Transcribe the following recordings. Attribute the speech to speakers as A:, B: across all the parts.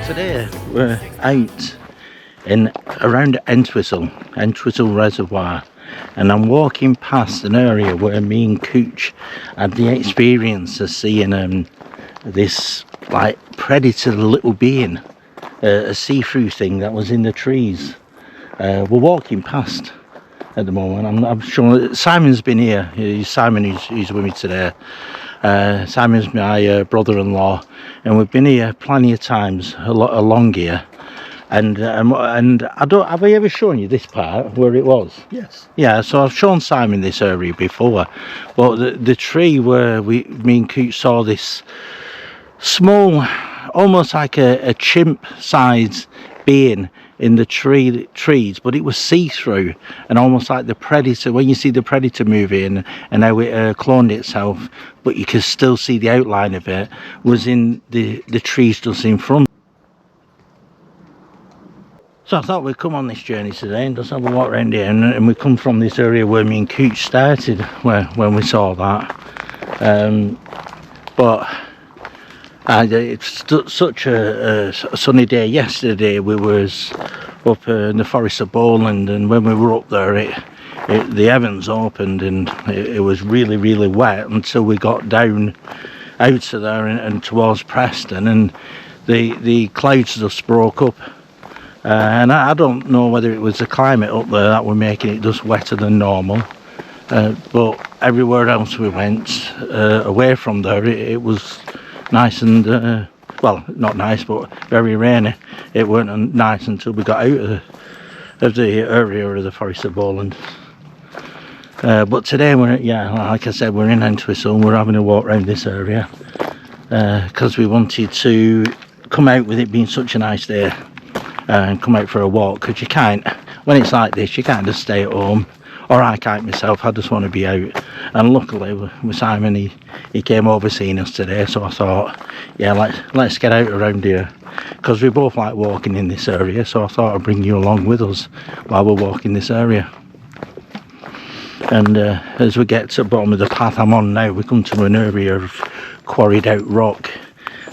A: Today we're out in around Entwistle Reservoir, and I'm walking past an area where me and Cooch had the experience of seeing this like predator little being, a see-through thing that was in the trees. We're walking past at the moment. I'm sure Simon's been here. Simon who's with me today. Simon's my brother-in-law, and we've been here plenty of times along here. And I don't, have I ever shown you this part where it was?
B: Yes.
A: Yeah, so I've shown Simon this area before, but the tree where me and Cooch saw this small, almost like a chimp size being in the trees, but it was see-through and almost like the predator. When you see the predator movie and how it cloned itself, but you can still see the outline of it, was in the trees just in front. So I thought we'd come on this journey today and just have a walk around here, and we come from this area where me and Cooch started when we saw that. But it's such a sunny day. Yesterday we was up in the Forest of Bowland, and when we were up there the heavens opened and it was really wet until we got down out of there and towards Preston, and the clouds just broke up. And I don't know whether it was the climate up there that were making it just wetter than normal, but everywhere else we went away from there it was nice and well, not nice, but very rainy. It weren't nice until we got out of the area of the Forest of Bowland. But today like I said, we're in Entwistle and we're having a walk around this area because we wanted to come out with it being such a nice day and come out for a walk, because you can't, when it's like this, you can't just stay at home, or I can't myself. I just want to be out. And luckily with Simon, he came over seeing us today, so I thought, yeah, let's get out around here, because we both like walking in this area, so I thought I'd bring you along with us while we're walking this area. And as we get to the bottom of the path I'm on now, we come to an area of quarried out rock.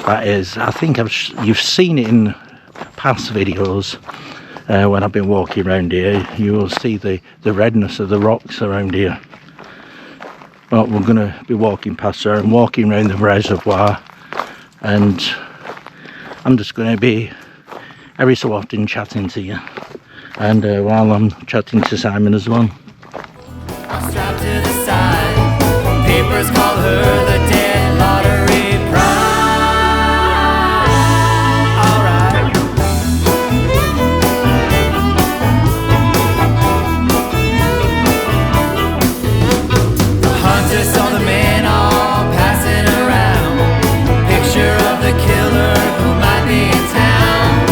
A: That is, I think you've seen it in past videos when I've been walking around here. You will see the redness of the rocks around here. Well, we're going to be walking past there and walking around the reservoir, and I'm just going to be every so often chatting to you, and while I'm chatting to Simon as well.
C: I'm strapped to the side. Papers call her the dead lottery prize. Saw the men all passing around. Picture of the killer who might be in town.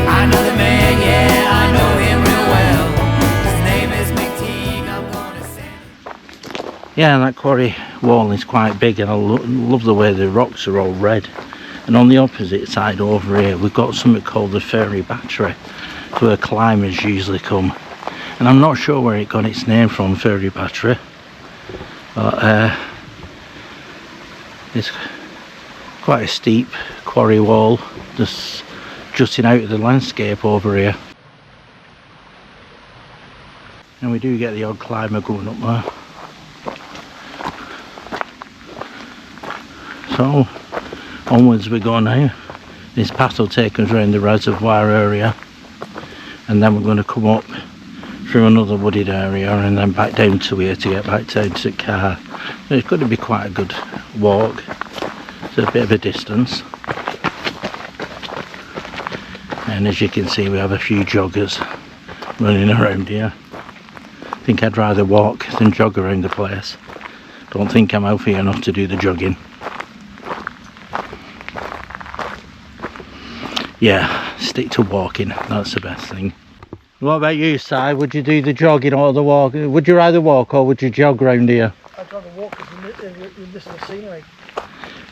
C: I know the man, yeah, I know him real well. His name is McTeague, I'm gonna send.
A: Yeah, that quarry wall is quite big, and I love the way the rocks are all red. And on the opposite side over here, we've got something called the Ferry Battery, where climbers usually come. And I'm not sure where it got its name from, Ferry Battery. But it's quite a steep quarry wall just jutting out of the landscape over here, and we do get the odd climber going up there. So onwards we go now. This path will take us around the reservoir area, and then we're going to come up through another wooded area and then back down to here to get back down to the car. So it's going to be quite a good walk. It's a bit of a distance, and as you can see we have a few joggers running around here. I think I'd rather walk than jog around the place. Don't think I'm healthy enough to do the jogging. Yeah, stick to walking, that's the best thing. What about you, Si? Would you do the jogging or the walk? Would you rather walk or would you jog round here?
B: I'd rather walk because you're missing the scenery.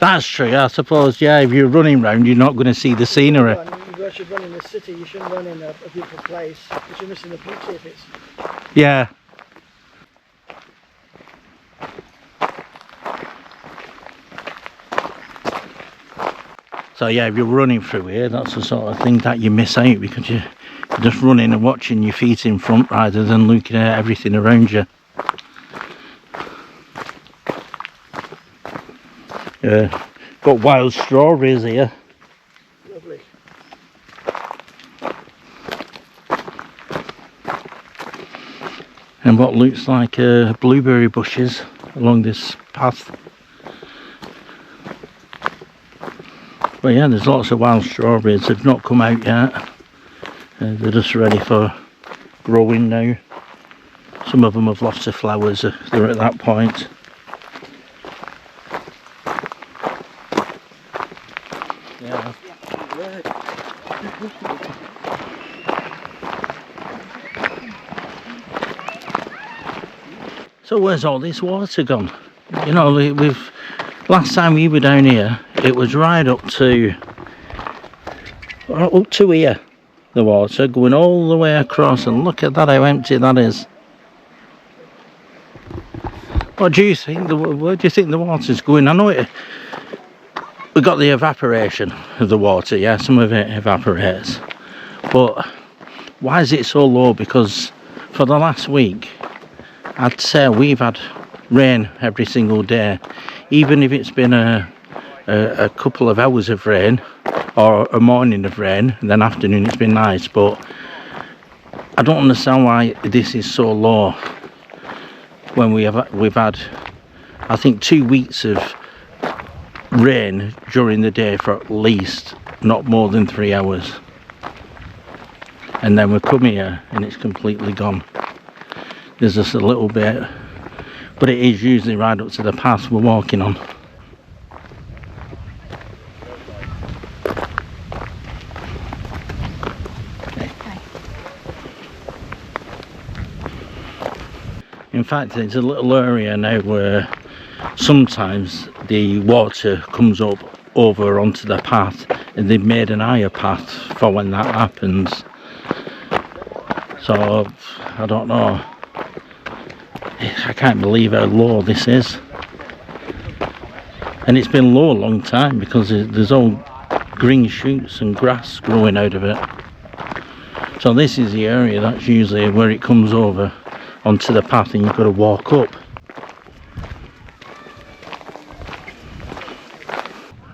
A: That's true, I suppose, yeah. If you're running round, you're not going to see the scenery.
B: You should run in the city, you shouldn't run in a beautiful place, because you're missing the beauty of it.
A: Yeah. So yeah, if you're running through here, that's the sort of thing that you miss out, because you're just running and watching your feet in front rather than looking at everything around you. Got wild strawberries here.
B: Lovely.
A: And what looks like blueberry bushes along this path. But yeah, there's lots of wild strawberries. They've not come out yet. They're just ready for growing now. Some of them have lost their flowers. They're at that point. Yeah. So where's all this water gone? You know, we've last time we were down here, it was right up to here, the water going all the way across, and look at that, how empty that is. What do you think? Where do you think the water's going? I know we got the evaporation of the water, yeah, some of it evaporates, but why is it so low? Because for the last week, I'd say we've had rain every single day, even if it's been a couple of hours of rain or a morning of rain, and then afternoon it's been nice. But I don't understand why this is so low when we've had, I think, 2 weeks of rain during the day for at least not more than 3 hours, and then we come here and it's completely gone. There's just a little bit, but it is usually right up to the path we're walking on. In fact, it's a little area now where sometimes the water comes up over onto the path, and they've made an higher path for when that happens. So I don't know. I can't believe how low this is, and it's been low a long time because there's all green shoots and grass growing out of it. So this is the area that's usually where it comes over onto the path, and you've got to walk up.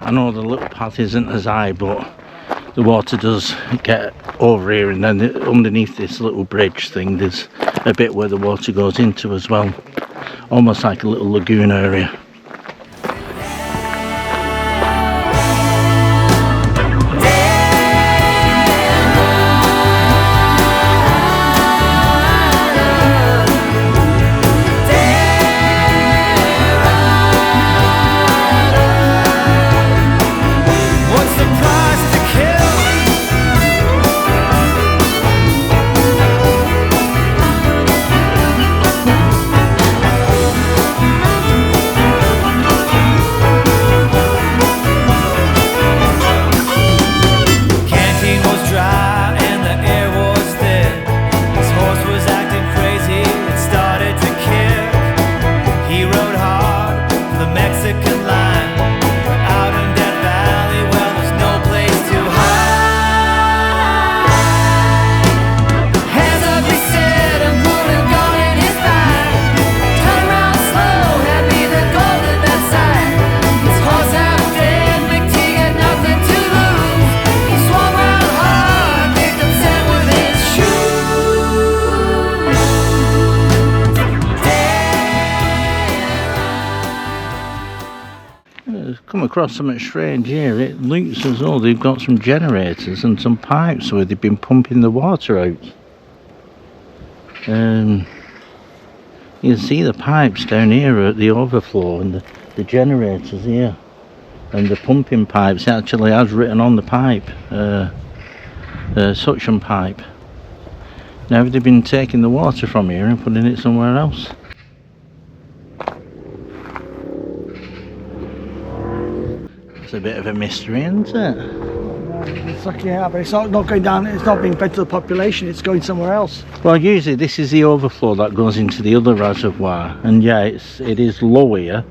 A: I know the little path isn't as high, but the water does get over here, and then underneath this little bridge thing there's a bit where the water goes into as well, almost like a little lagoon area. Come across something strange here. It looks as though they've got some generators and some pipes where they've been pumping the water out. You can see the pipes down here at the overflow, and the generators here, and the pumping pipes. It actually has written on the pipe, suction pipe. Now they've been taking the water from here and putting it somewhere else. It's a bit of a mystery, isn't it?
B: It's sucking it out, but it's not going down. It's not being fed to the population. It's going somewhere else.
A: Well, usually this is the overflow that goes into the other reservoir, and yeah, it is low here,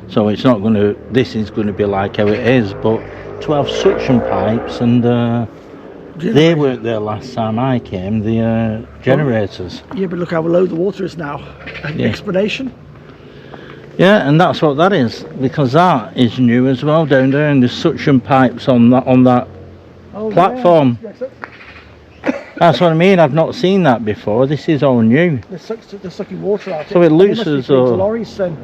A: so it's not going to. This is going to be like how it is, but to have suction pipes, and they weren't there last time I came, the generators.
B: Yeah, but look how low the water is now. An
A: Yeah.
B: explanation?
A: Yeah, and that's what that is, because that is new as well down there, and there's suction pipes on that
B: Oh,
A: platform.
B: Yeah.
A: That's what I mean, I've not seen that before. This is all new.
B: They're sucking water out.
A: So it looks
B: They must be
A: as
B: feeding to
A: though-
B: lorries then.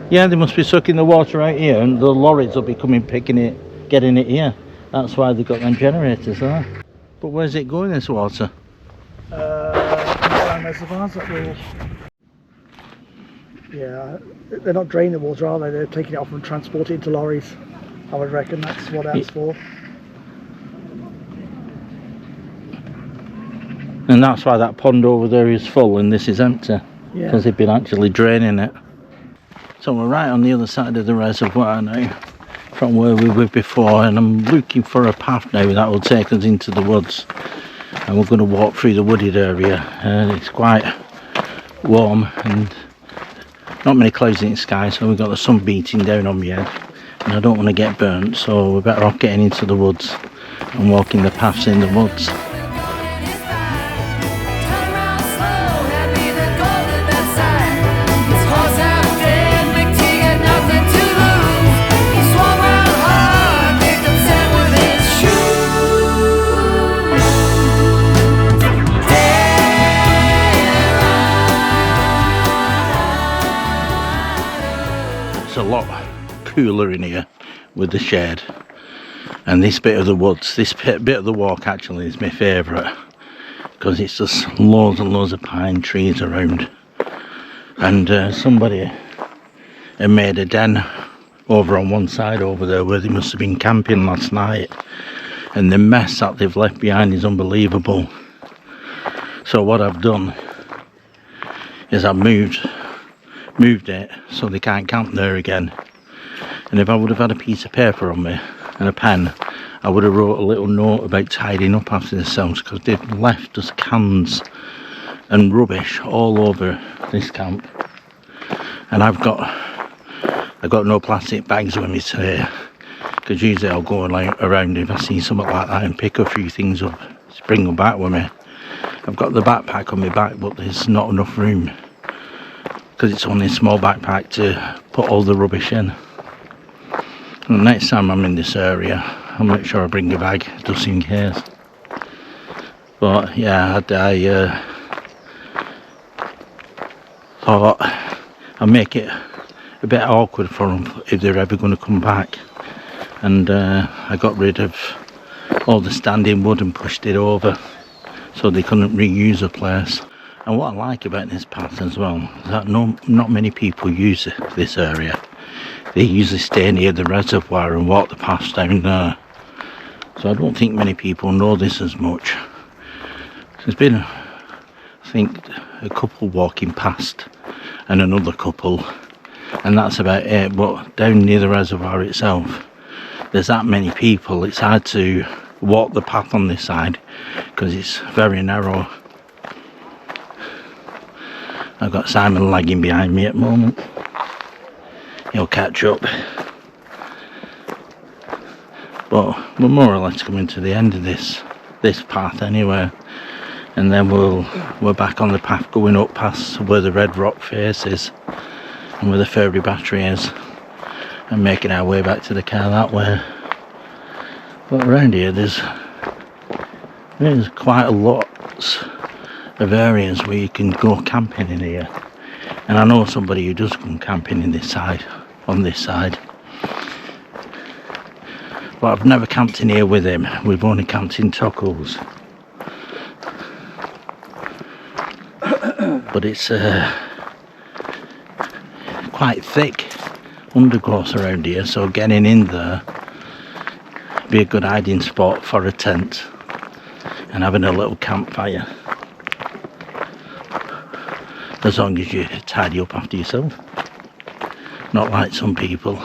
A: Yeah, they must be sucking the water out here, and the lorries will be coming, picking it, getting it here. That's why they've got them generators there. But where's it going, this water?
B: Underground reservoirs that will. Yeah, they're not draining the water, are they? They're taking it off and transporting it into lorries. I would reckon that's what that's for.
A: And that's why that pond over there is full and this is empty,
B: Yeah.
A: because they've been actually draining it. So we're right on the other side of the reservoir now, from where we were before, and I'm looking for a path now that will take us into the woods. And we're going to walk through the wooded area, and it's quite warm and not many clouds in the sky, so we've got the sun beating down on my head, and I don't want to get burnt, so we're better off getting into the woods and walking the paths in the woods. It's a lot cooler in here with the shade, and this bit of the woods, this bit of the walk actually is my favourite, because it's just loads and loads of pine trees around, and somebody had made a den over on one side over there where they must have been camping last night, and the mess that they've left behind is unbelievable. So what I've done is I've moved it so they can't camp there again. And if I would have had a piece of paper on me and a pen, I would have wrote a little note about tidying up after themselves, because they've left us cans and rubbish all over this camp. And I've got no plastic bags with me today, because usually I'll go around if I see something like that and pick a few things up, just bring them back with me. I've got the backpack on my back, but there's not enough room, because it's only a small backpack to put all the rubbish in. And next time I'm in this area, I'll make sure I bring a bag just in case. But yeah, I thought I'd make it a bit awkward for them if they're ever going to come back. And I got rid of all the standing wood and pushed it over so they couldn't reuse the place. And what I like about this path as well is that not many people use this area. They usually stay near the reservoir and walk the paths down there. So I don't think many people know this as much. There's been, I think, a couple walking past and another couple, and that's about it. But down near the reservoir itself, there's that many people, it's hard to walk the path on this side because it's very narrow. I've got Simon lagging behind me at the moment. He'll catch up. But we're more or less coming to the end of this path anyway, and then we're back on the path going up past where the red rock face is and where the Ferry Battery is, and making our way back to the car that way. But around here there's quite a lot of areas where you can go camping in here, and I know somebody who does come camping on this side, but I've never camped in here with him. We've only camped in Tockles, but it's quite thick undergrowth around here, so getting in there would be a good hiding spot for a tent and having a little campfire, as long as you tidy up after yourself, not like some people.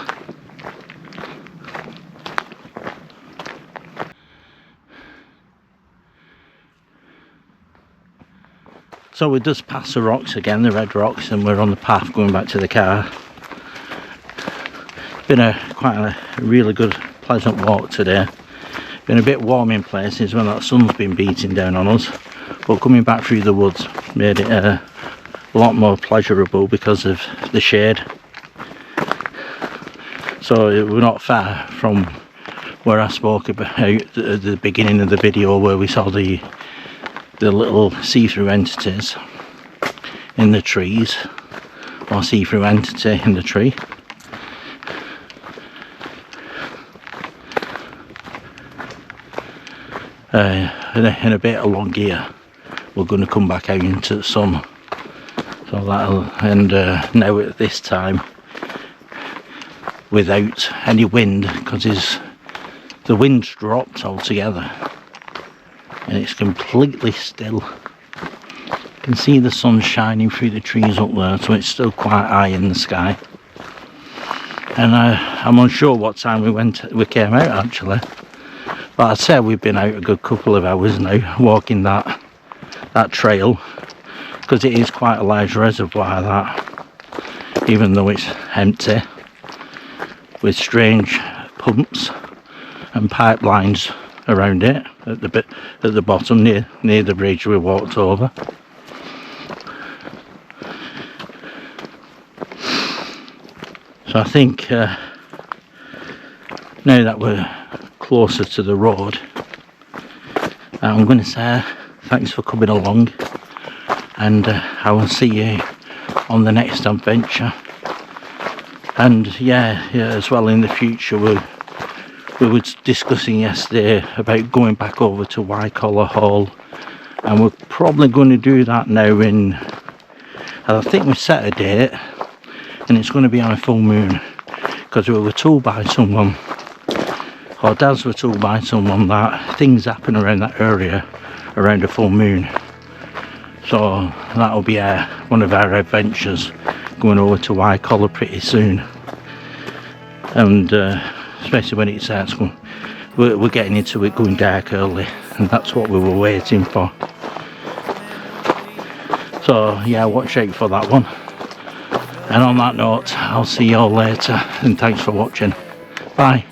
A: So we just passed the rocks again, the red rocks, and we're on the path going back to the car. Been quite a really good pleasant walk today. Been a bit warm in places when that sun's been beating down on us, but coming back through the woods made it a lot more pleasurable because of the shade. So we're not far from where I spoke about at the beginning of the video, where we saw the little see-through entities in the trees, or see-through entity in the tree. In a bit along here we're going to come back out into the sun, so that'll, and now at this time without any wind, because the wind's dropped altogether and it's completely still. You can see the sun shining through the trees up there, so it's still quite high in the sky. And I'm unsure what time we came out actually, but I'd say we've been out a good couple of hours now walking that trail, because it is quite a large reservoir, that, even though it's empty, with strange pumps and pipelines around it at the bottom near the bridge we walked over. So I think now that we're closer to the road, I'm going to say thanks for coming along, and I will see you on the next adventure. And yeah, as well, in the future we were discussing yesterday about going back over to White Collar Hall, and we're probably going to do that now I think we set a date, and it's going to be on a full moon, because we were told by someone, or Dads were told by someone, that things happen around that area around a full moon. So that'll be one of our adventures, going over to White Collar pretty soon. And especially when it starts going, we're getting into it going dark early, and that's what we were waiting for. So yeah, watch out for that one. And on that note, I'll see you all later, and thanks for watching. Bye.